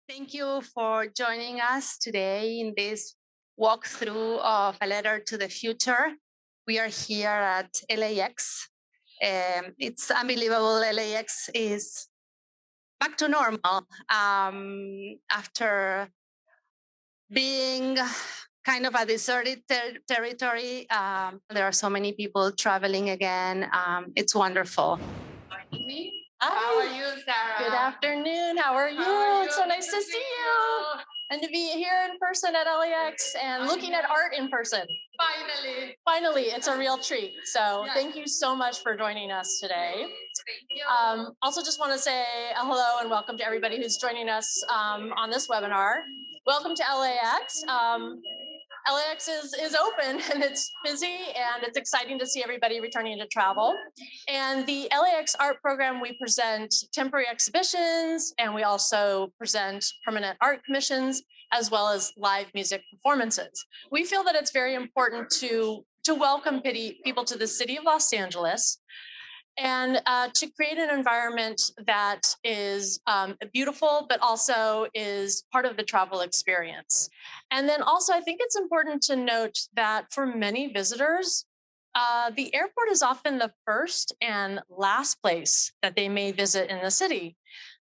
Thank you for joining us today in this walkthrough of A Letter to the Future. We are here at LAX. It's unbelievable. LAX is back to normal after being kind of a deserted territory. There are so many people traveling again. It's wonderful. Hi. How are you, Sarah? Good afternoon. How are you? It's so nice to see you and to be here in person at LAX and looking at art in person. Finally. Finally, it's a real treat. So Yes. thank you so much for joining us today. Thank you. Also just want to say hello and welcome to everybody who's joining us on this webinar. Welcome to LAX. LAX is open and it's busy and it's exciting to see everybody returning to travel. And the LAX art program, we present temporary exhibitions and we also present permanent art commissions as well as live music performances. We feel that it's very important to welcome people to the city of Los Angeles and to create an environment that is beautiful, but also is part of the travel experience. And then also, I think it's important to note that for many visitors, the airport is often the first and last place that they may visit in the city.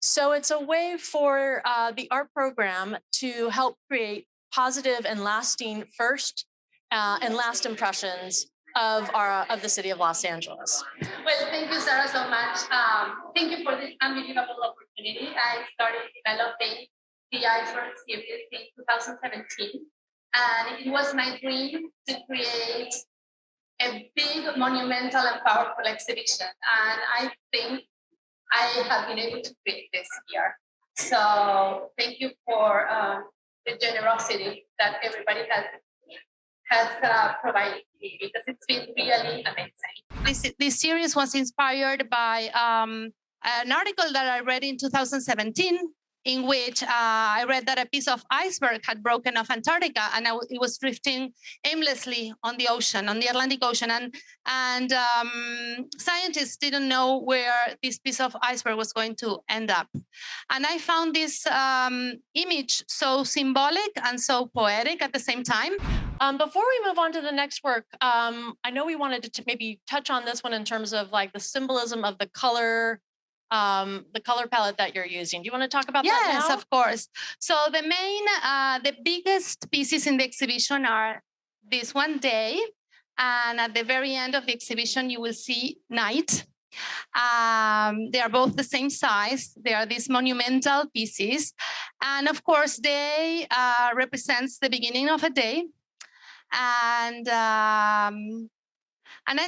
So it's a way for the art program to help create positive and lasting first and last impressions of the city of Los Angeles. Well, thank you, Sarah, so much. Thank you for this unbelievable opportunity. I started developing the Iceberg series in 2017, and it was my dream to create a big, monumental, and powerful exhibition. And I think I have been able to create this here. So thank you for the generosity that everybody has provided me, because it's been really amazing. This series was inspired by an article that I read in 2017, in which I read that a piece of iceberg had broken off Antarctica, and it was drifting aimlessly on the ocean, on the Atlantic Ocean, and scientists didn't know where this piece of iceberg was going to end up. And I found this image so symbolic and so poetic at the same time. Before we move on to the next work, I know we wanted to maybe touch on this one in terms of like the symbolism of the color palette that you're using. Do you want to talk about that now? Yes, of course. So the biggest pieces in the exhibition are this one, day, and at the very end of the exhibition, you will see night. They are both the same size. They are these monumental pieces, and of course, day represents the beginning of a day, and I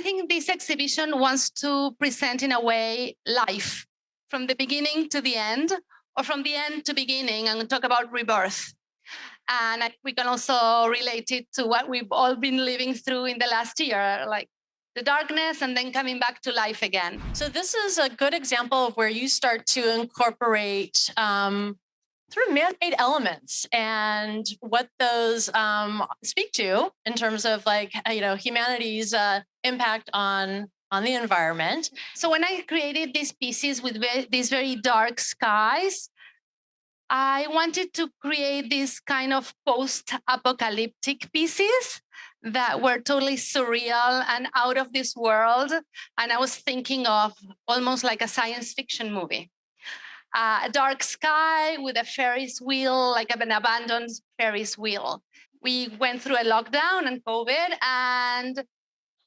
think this exhibition wants to present in a way life from the beginning to the end, or from the end to beginning, and talk about rebirth. And we can also relate it to what we've all been living through in the last year, like the darkness and then coming back to life again. So this is a good example of where you start to incorporate sort of man-made elements and what those speak to in terms of like humanity's impact on the environment. So when I created these pieces with these very dark skies, I wanted to create these kind of post-apocalyptic pieces that were totally surreal and out of this world. And I was thinking of almost like a science fiction movie. A dark sky with a Ferris wheel, like an abandoned Ferris wheel. We went through a lockdown and COVID, and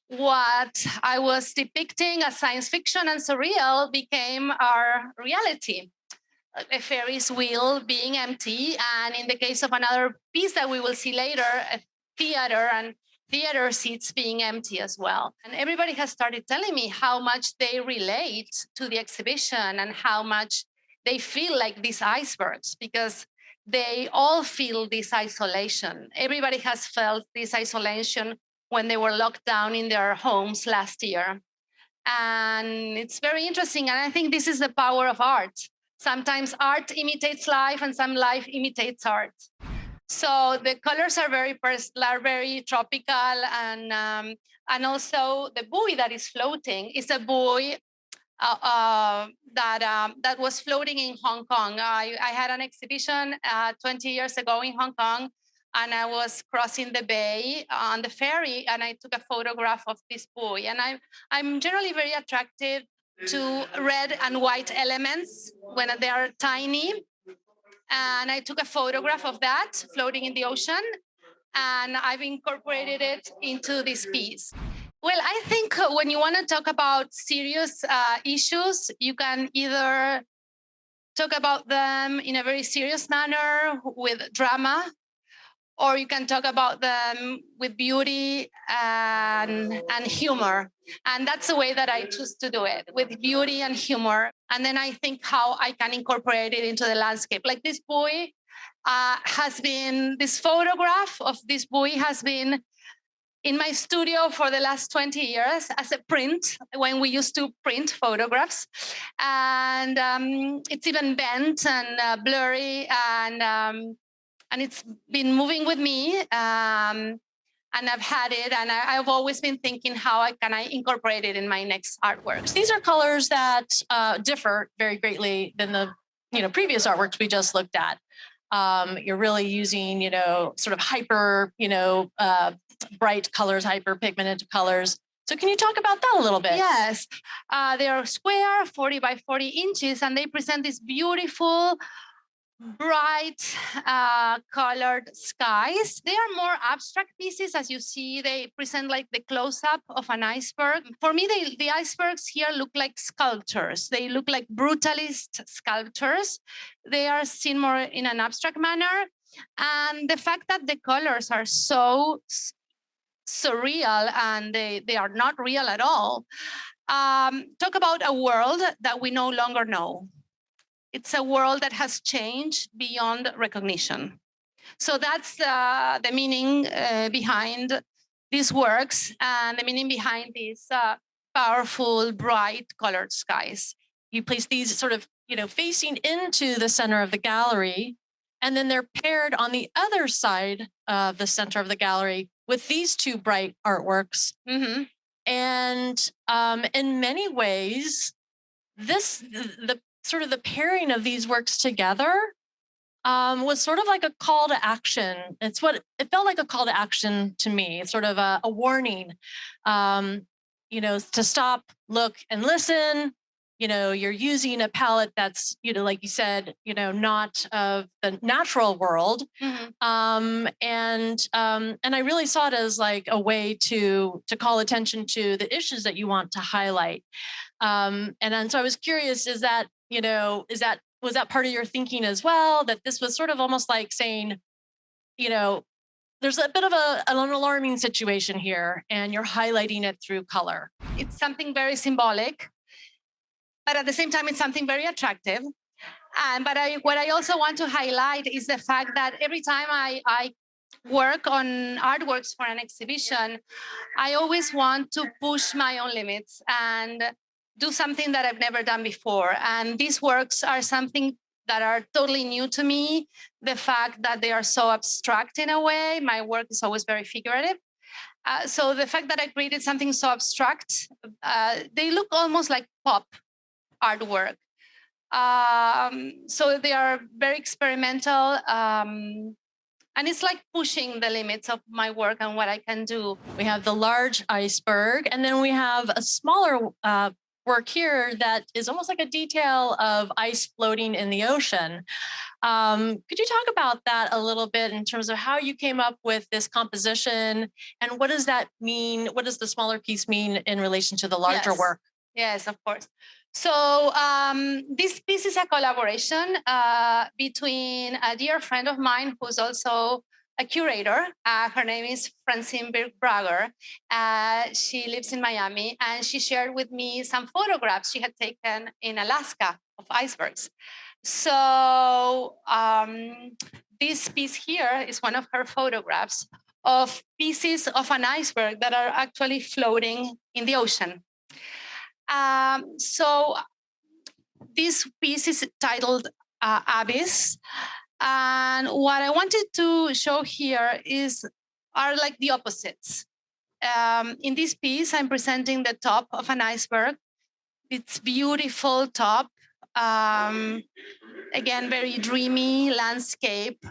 what I was depicting as science fiction and surreal became our reality. A Ferris wheel being empty, and in the case of another piece that we will see later, a theater and theater seats being empty as well. And everybody has started telling me how much they relate to the exhibition and how much they feel like these icebergs, because they all feel this isolation. Everybody has felt this isolation when they were locked down in their homes last year. And it's very interesting. And I think this is the power of art. Sometimes art imitates life and some life imitates art. So the colors are very tropical, and also the buoy that is floating is a buoy that was floating in Hong Kong. I had an exhibition 20 years ago in Hong Kong, and I was crossing the bay on the ferry, and I took a photograph of this buoy. And I'm generally very attracted to red and white elements when they are tiny. And I took a photograph of that floating in the ocean, and I've incorporated it into this piece. Well, I think when you want to talk about serious issues, you can either talk about them in a very serious manner with drama, or you can talk about them with beauty and humor. And that's the way that I choose to do it, with beauty and humor. And then I think how I can incorporate it into the landscape. Like this buoy this photograph of this buoy has been in my studio for the last 20 years as a print, when we used to print photographs. And it's even bent and blurry, and it's been moving with me. And I've had it, and I've always been thinking how can I incorporate it in my next artworks. These are colors that differ very greatly than the previous artworks we just looked at. You're really using sort of hyper bright colors, hyper pigmented colors. So can you talk about that a little bit? Yes, they are square, 40 by 40 inches, and they present this beautiful, bright colored skies. They are more abstract pieces. As you see, they present like the close-up of an iceberg. For me, the icebergs here look like sculptures. They look like brutalist sculptures. They are seen more in an abstract manner. And the fact that the colors are so surreal and they are not real at all, talk about a world that we no longer know. It's a world that has changed beyond recognition. So that's the meaning behind these works, and the meaning behind these powerful, bright colored skies. You place these sort of, facing into the center of the gallery, and then they're paired on the other side of the center of the gallery with these two bright artworks. Mm-hmm. And in many ways, the sort of the pairing of these works together was sort of like a call to action. It felt like a call to action to me. It's sort of a warning, to stop, look, and listen. You're using a palette that's, like you said, not of the natural world. Mm-hmm. And I really saw it as like a way to call attention to the issues that you want to highlight. And so I was curious, was that part of your thinking as well, that this was sort of almost like saying, there's a bit of an alarming situation here, and you're highlighting it through color. It's something very symbolic, but at the same time, it's something very attractive. But what I also want to highlight is the fact that every time I work on artworks for an exhibition, I always want to push my own limits and do something that I've never done before. And these works are something that are totally new to me. The fact that they are so abstract in a way, my work is always very figurative. So the fact that I created something so abstract, they look almost like pop artwork. So they are very experimental. And it's like pushing the limits of my work and what I can do. We have the large iceberg, and then we have a smaller work here that is almost like a detail of ice floating in the ocean. Could you talk about that a little bit in terms of how you came up with this composition, and what does that mean? What does the smaller piece mean in relation to the larger work? Yes, of course. So this piece is a collaboration between a dear friend of mine who's also a curator. Her name is Francine Birk-Brager. She lives in Miami, and she shared with me some photographs she had taken in Alaska of icebergs. So this piece here is one of her photographs of pieces of an iceberg that are actually floating in the ocean. So this piece is titled Abyss. And what I wanted to show here are like the opposites. In this piece, I'm presenting the top of an iceberg. its beautiful top. Again, very dreamy landscape.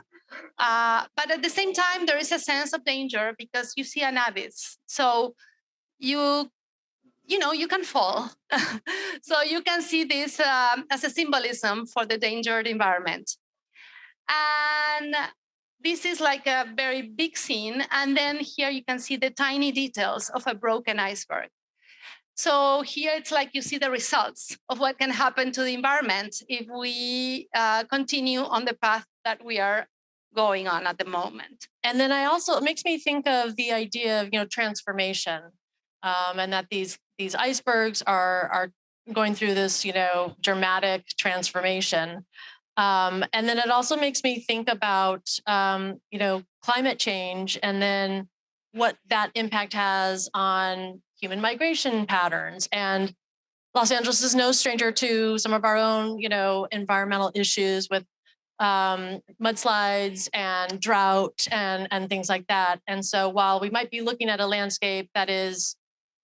But at the same time, there is a sense of danger because you see an abyss. So you you can fall. So you can see this as a symbolism for the endangered environment. And this is like a very big scene. And then here you can see the tiny details of a broken iceberg. So here it's like you see the results of what can happen to the environment if we continue on the path that we are going on at the moment. And then it makes me think of the idea of transformation, and that these icebergs are going through this dramatic transformation. And then it also makes me think about climate change, and then what that impact has on human migration patterns. And Los Angeles is no stranger to some of our own environmental issues with mudslides and drought and things like that. And so while we might be looking at a landscape that is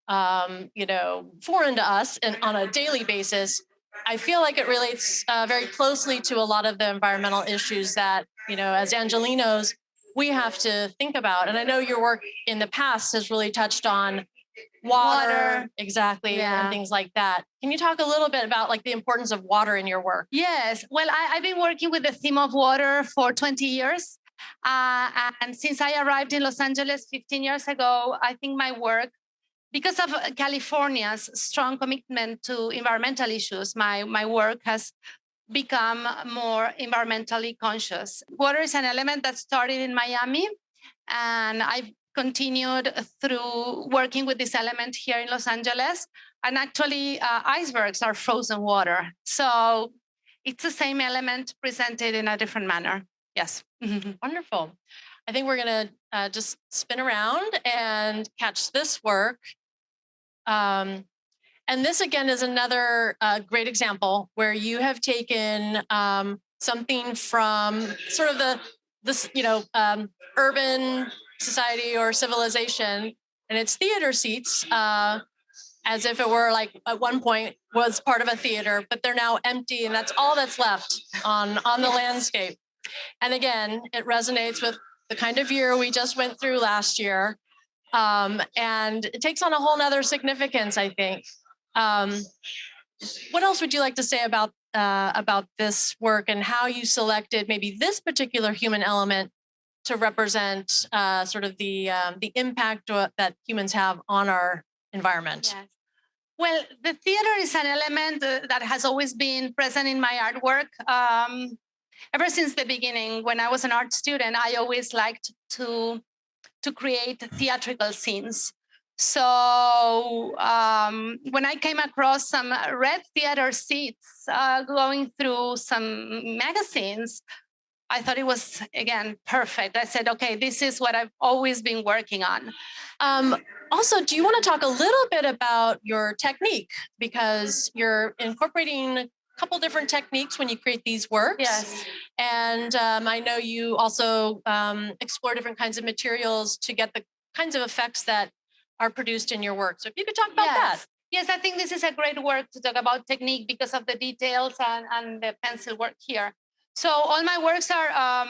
foreign to us and on a daily basis, I feel like it relates very closely to a lot of the environmental issues that, as Angelinos, we have to think about. And I know your work in the past has really touched on water. Exactly, Yeah. and things like that. Can you talk a little bit about like the importance of water in your work? Yes. Well, I've been working with the theme of water for 20 years. And since I arrived in Los Angeles 15 years ago, I think my work, because of California's strong commitment to environmental issues, my work has become more environmentally conscious. Water is an element that started in Miami, and I've continued through working with this element here in Los Angeles. And actually, icebergs are frozen water. So it's the same element presented in a different manner. Yes. Wonderful. I think we're going to just spin around and catch this work. And this again is another great example where you have taken something from sort of this urban society or civilization, and it's theater seats, as if it were like at one point was part of a theater, but they're now empty, and that's all that's left on the landscape. And again, it resonates with the kind of year we just went through last year. And it takes on a whole nother significance, I think. What else would you like to say about this work and how you selected maybe this particular human element to represent sort of the impact that humans have on our environment? Yes. Well, the theater is an element that has always been present in my artwork. Ever since the beginning, when I was an art student, I always liked to create theatrical scenes. So when I came across some red theater seats going through some magazines, I thought it was, again, perfect. I said, okay, this is what I've always been working on. Also, do you want to talk a little bit about your technique? Because you're incorporating a couple different techniques when you create these works. Yes. And I know you also explore different kinds of materials to get the kinds of effects that are produced in your work. So if you could talk about that. Yes, I think this is a great work to talk about technique because of the details and the pencil work here. So all my works are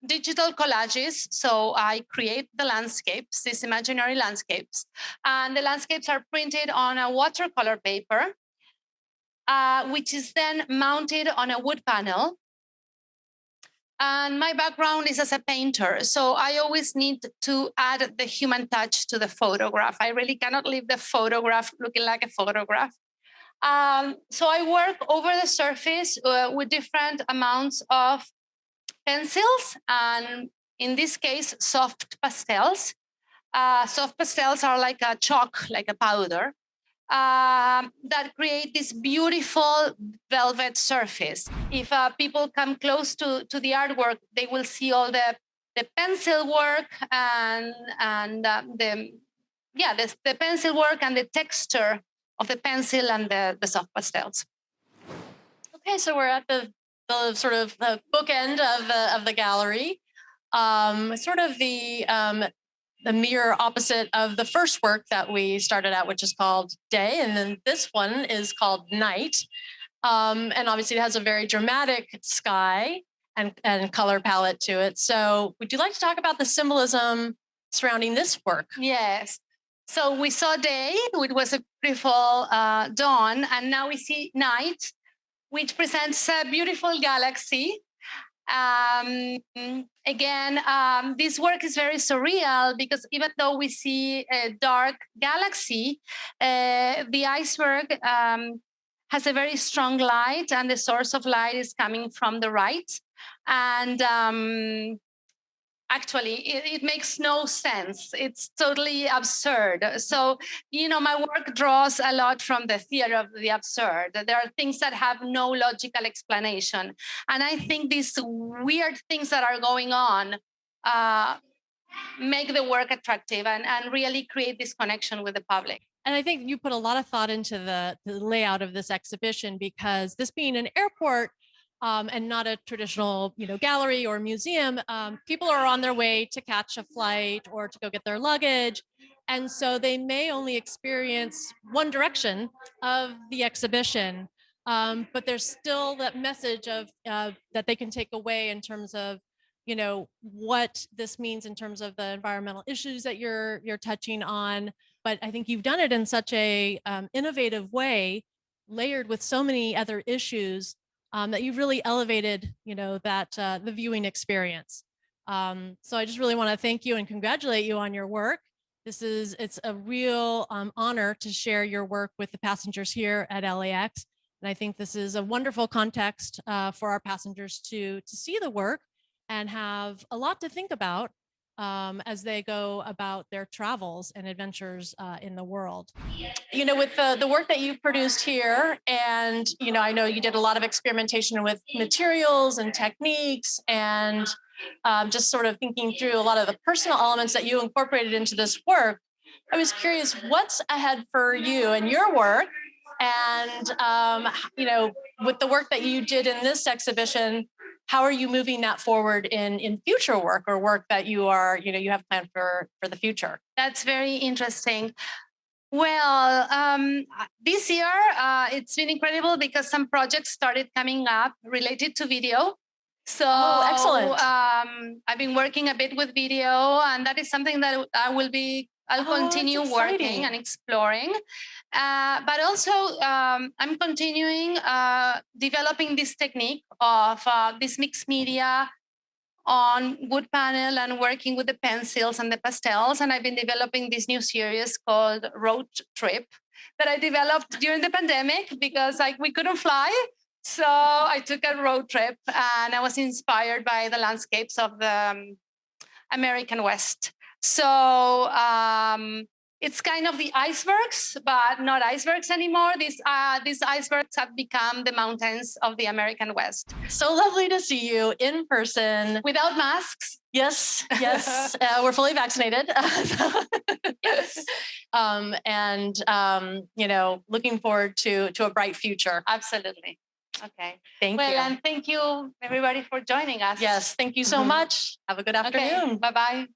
digital collages. So I create the landscapes, these imaginary landscapes. And the landscapes are printed on a watercolor paper, which is then mounted on a wood panel. And my background is as a painter. So I always need to add the human touch to the photograph. I really cannot leave the photograph looking like a photograph. So I work over the surface with different amounts of pencils, and in this case, soft pastels. Soft pastels are like a chalk, like a powder, that create this beautiful velvet surface. If people come close to the artwork, they will see all the pencil work and the pencil work and the texture of the pencil and the soft pastels. Okay, so we're at the sort of the bookend of the gallery. Sort of the the mirror opposite of the first work that we started out, which is called Day. And then this one is called Night. And obviously it has a very dramatic sky and color palette to it. So would you like to talk about the symbolism surrounding this work? Yes. So we saw day, which was a beautiful dawn, and now we see night, which presents a beautiful galaxy. Again, this work is very surreal because even though we see a dark galaxy, the iceberg has a very strong light, and the source of light is coming from the right. And actually, it makes no sense. It's totally absurd. So, my work draws a lot from the theater of the absurd. There are things that have no logical explanation. And I think these weird things that are going on make the work attractive and really create this connection with the public. And I think you put a lot of thought into the layout of this exhibition, because this being an airport, and not a traditional, gallery or museum, people are on their way to catch a flight or to go get their luggage. And so they may only experience one direction of the exhibition, but there's still that message of that they can take away in terms of, what this means in terms of the environmental issues that you're touching on. But I think you've done it in such a innovative way, layered with so many other issues, that you've really elevated, that the viewing experience. So I just really want to thank you and congratulate you on your work. It's a real honor to share your work with the passengers here at LAX. And I think this is a wonderful context for our passengers to see the work and have a lot to think about as they go about their travels and adventures in the world. With the work that you've produced here, and, I know you did a lot of experimentation with materials and techniques, and just sort of thinking through a lot of the personal elements that you incorporated into this work. I was curious, what's ahead for you and your work? And, with the work that you did in this exhibition, how are you moving that forward in future work or work that you have planned for the future? That's very interesting. Well, this year it's been incredible because some projects started coming up related to video. So excellent. I've been working a bit with video, and that is something that I'll continue working and exploring. But also, I'm continuing developing this technique of this mixed media on wood panel and working with the pencils and the pastels. And I've been developing this new series called Road Trip that I developed during the pandemic because we couldn't fly. So I took a road trip and I was inspired by the landscapes of the American West. So it's kind of the icebergs, but not icebergs anymore. These icebergs have become the mountains of the American West. So lovely to see you in person. Without masks. Yes. We're fully vaccinated. Yes. Looking forward to a bright future. Absolutely. Okay. Thank you. And thank you everybody for joining us. Yes. Thank you so much. Have a good afternoon. Okay. Bye-bye.